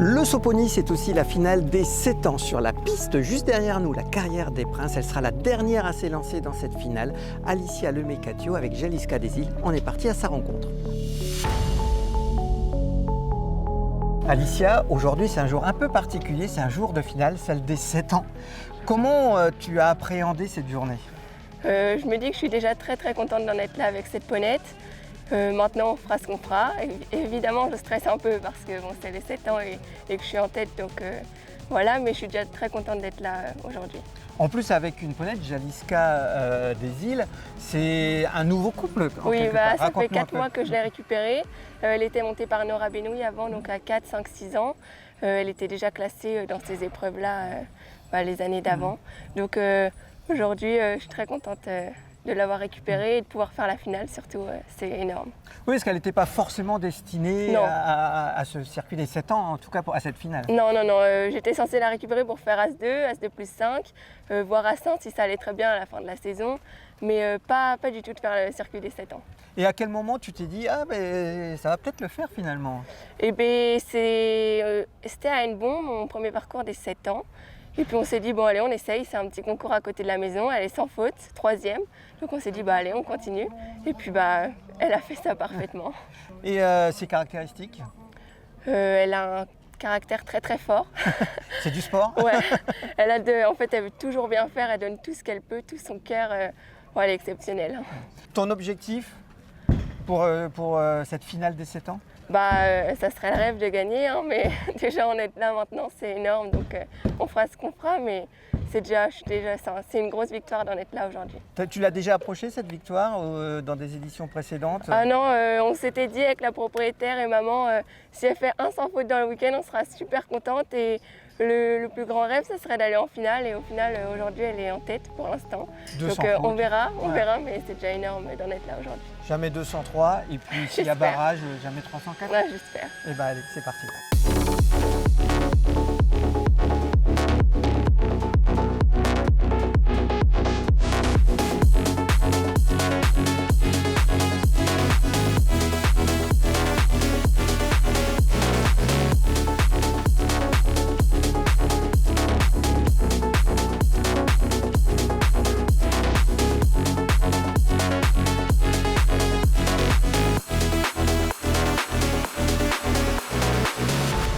Le saut pony, c'est aussi la finale des 7 ans. Sur la piste juste derrière nous, la carrière des princes, elle sera la dernière à s'élancer dans cette finale. Alicia Lemay-Cattiot avec Jaliska Desil, on est parti à sa rencontre. Alicia, aujourd'hui c'est un jour un peu particulier, c'est un jour de finale, celle des 7 ans. Comment tu as appréhendé cette journée? Je me dis que je suis déjà très contente d'en être là avec cette ponette. Maintenant on fera ce qu'on fera. Évidemment je stresse un peu parce que bon, c'est les 7 ans et que je suis en tête, donc voilà, mais je suis déjà très contente d'être là aujourd'hui. En plus avec une ponette, Jaliska Desil, c'est un nouveau couple. Oui, ça fait 4 mois que je l'ai récupérée. Elle était montée par Nora Benoît avant, donc à 4, 5, 6 ans. Elle était déjà classée dans ces épreuves-là les années d'avant. Donc aujourd'hui je suis très contente de l'avoir récupérée et de pouvoir faire la finale surtout, c'est énorme. Oui, parce qu'elle n'était pas forcément destinée à ce circuit des 7 ans, en tout cas à cette finale. Non, j'étais censée la récupérer pour faire As-2, As-2 plus 5, voire As-1 si ça allait très bien à la fin de la saison, mais pas du tout de faire le circuit des 7 ans. Et à quel moment tu t'es dit « Ah, ben ça va peut-être le faire finalement » Eh bien, c'était à Hennebont, mon premier parcours des 7 ans. Et puis on s'est dit, bon allez, on essaye, c'est un petit concours à côté de la maison, elle est sans faute, 3e. Donc on s'est dit, allez, on continue. Et puis elle a fait ça parfaitement. Et ses caractéristiques? Elle a un caractère très fort. C'est du sport? Ouais, en fait elle veut toujours bien faire, elle donne tout ce qu'elle peut, tout son cœur. Elle est exceptionnelle. Ton objectif pour cette finale des 7 ans? Ça serait le rêve de gagner, hein, mais déjà en être là maintenant, c'est énorme, donc on fera ce qu'on fera, mais c'est une grosse victoire d'en être là aujourd'hui. Tu l'as déjà approché cette victoire dans des éditions précédentes? Ah non, on s'était dit avec la propriétaire et maman, si elle fait un sans faute dans le week-end, on sera super contente et le plus grand rêve, ça serait d'aller en finale, et au final aujourd'hui elle est en tête pour l'instant. Donc on verra, mais c'est déjà énorme d'en être là aujourd'hui. Jamais 203 et puis s'il y a barrage, jamais 304. Ouais, j'espère. Et allez, c'est parti.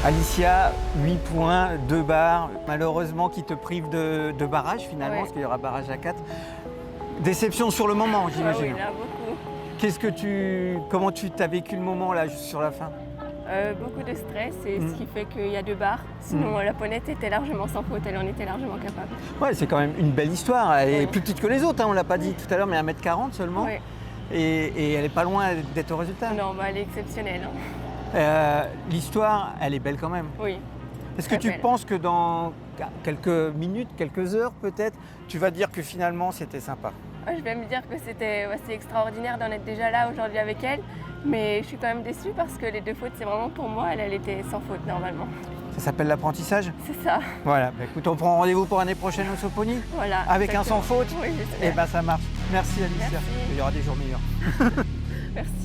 Alicia, 8 points, 2 barres, malheureusement qui te prive de barrage finalement, parce qu'il y aura barrage à 4. Déception sur le moment, j'imagine. Oui, là, beaucoup. Comment tu t'as vécu le moment là, juste sur la fin? Beaucoup de stress, et ce qui fait qu'il y a 2 barres. Sinon la ponette était largement sans faute, elle en était largement capable. Ouais, c'est quand même une belle histoire. Elle est plus petite que les autres, hein, on ne l'a pas dit tout à l'heure, mais 1m40 seulement. Oui. Et elle n'est pas loin d'être au résultat. Non, elle est exceptionnelle. Hein. L'histoire, elle est belle quand même. Oui. Est-ce que tu penses que dans quelques minutes, quelques heures peut-être, tu vas dire que finalement c'était sympa? Je vais me dire que c'est extraordinaire d'en être déjà là aujourd'hui avec elle, mais je suis quand même déçue parce que les 2 fautes, c'est vraiment pour moi, elle était sans faute normalement. Ça s'appelle l'apprentissage? C'est ça. Voilà, écoute, on prend rendez-vous pour l'année prochaine au saut pony? Voilà. Avec exactement. Un sans faute? Oui, j'espère. Ça marche. Merci Alicia. Merci. Il y aura des jours meilleurs. Merci.